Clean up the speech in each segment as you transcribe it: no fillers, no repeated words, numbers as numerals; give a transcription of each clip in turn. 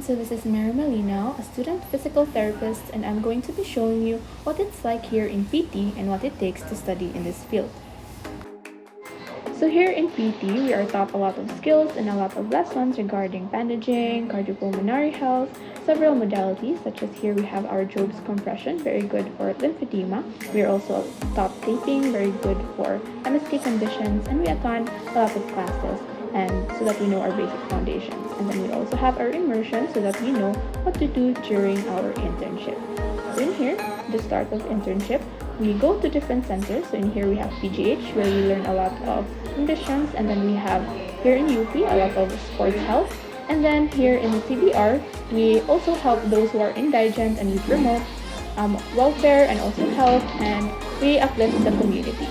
So this is Mary Malino, a student physical therapist, and I'm going to be showing you what it's like here in PT and what it takes to study in this field. So here in PT, we are taught a lot of skills and a lot of lessons regarding bandaging, cardiopulmonary health, several modalities such as here we have our Job's compression, very good for lymphedema. We are also taught taping, very good for MSK conditions, and we attend a lot of classes and so that we know our basic foundations. And then we also have our immersion so that we know what to do during our internship. So in here, the start of internship, we go to different centers. So in here we have PGH where we learn a lot of conditions, and then we have here in UP a lot of sports health, and then here in CBR we also help those who are indigent and we promote welfare and also health, and we uplift the community.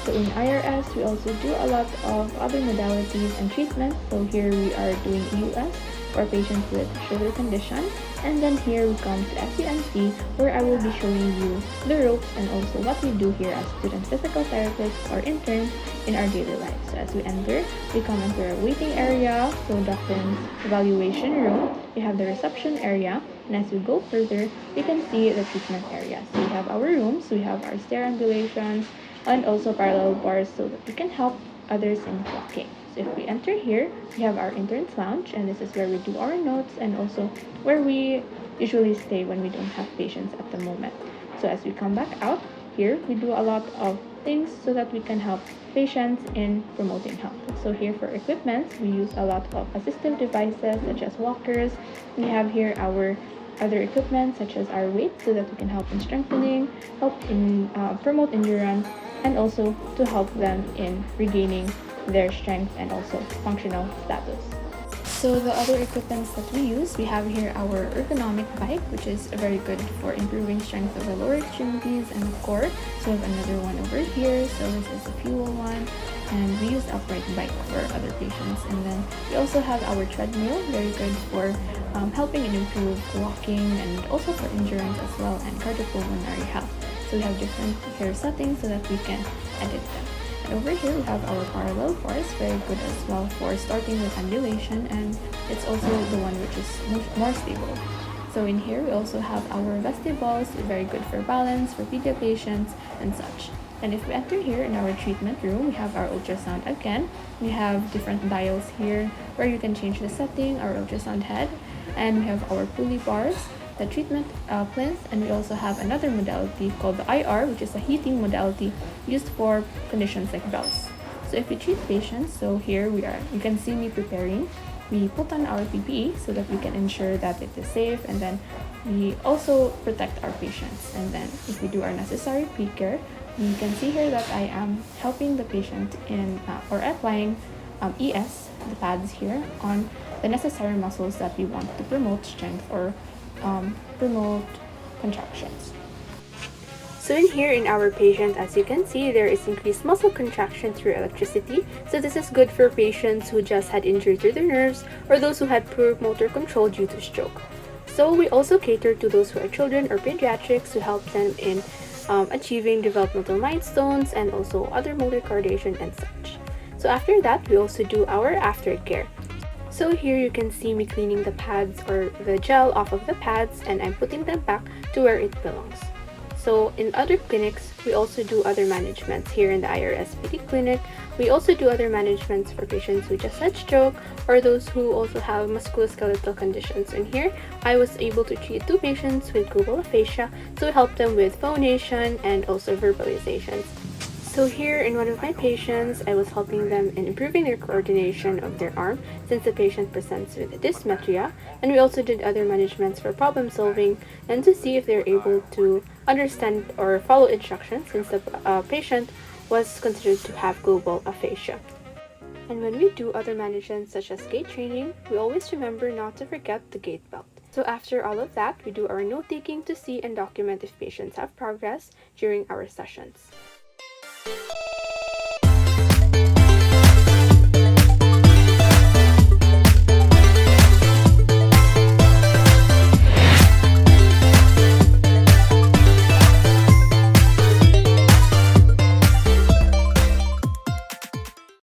So in IRS we also do a lot of other modalities and treatments. So here we are doing EUS for patients with shoulder condition, and then here we come to SUNC where I will be showing you the ropes and also what we do here as student physical therapists or interns in our daily life. So as we enter, we come into our waiting area, so doctor's evaluation room, we have the reception area, and as we go further, we can see the treatment area. So we have our rooms, we have our stair ambulations, and also parallel bars so that we can help others in walking. So if we enter here, we have our interns lounge, and this is where we do our notes and also where we usually stay when we don't have patients at the moment. So as we come back out, here we do a lot of things so that we can help patients in promoting health. So here for equipment, we use a lot of assistive devices such as walkers. We have here our other equipment such as our weights so that we can help in strengthening, help in promote endurance, and also to help them in regaining their strength and also functional status. So the other equipments that we use, we have here our ergonomic bike, which is very good for improving strength of the lower extremities and the core. So we have another one over here. So this is the fuel one, and we use upright bike for other patients. And then we also have our treadmill, very good for helping and improve walking and also for endurance as well and cardiopulmonary health. So we have different hair settings so that we can edit them. And over here we have our parallel bars, very good as well for starting with ambulation, and it's also the one which is more stable. So in here we also have our vestibules, very good for balance, for pedia patients and such. And if we enter here in our treatment room, we have our ultrasound again. We have different dials here where you can change the setting, our ultrasound head, and we have our pulley bars, the treatment plinth, and we also have another modality called the IR, which is a heating modality used for conditions like bells. So if we treat patients, so here we are, you can see me preparing. We put on our PPE so that we can ensure that it is safe, and then we also protect our patients. And then if we do our necessary pre-care, you can see here that I am helping the patient in or applying ES, the pads here, on the necessary muscles that we want to promote strength or promote contractions. So in here in our patient, as you can see, there is increased muscle contraction through electricity. So this is good for patients who just had injury to their nerves or those who had poor motor control due to stroke. So we also cater to those who are children or pediatrics to help them in achieving developmental milestones and also other motor coordination and such. So after that, we also do our aftercare. So here you can see me cleaning the pads or the gel off of the pads, and I'm putting them back to where it belongs. So in other clinics, we also do other managements. Here in the IRSPT clinic, we also do other managements for patients who just had stroke or those who also have musculoskeletal conditions. And here, I was able to treat 2 patients with global aphasia to help them with phonation and also verbalizations. So here in one of my patients, I was helping them in improving their coordination of their arm since the patient presents with dysmetria, and we also did other managements for problem solving and to see if they're able to understand or follow instructions since the patient was considered to have global aphasia. And when we do other managements such as gait training, we always remember not to forget the gait belt. So after all of that, we do our note-taking to see and document if patients have progress during our sessions.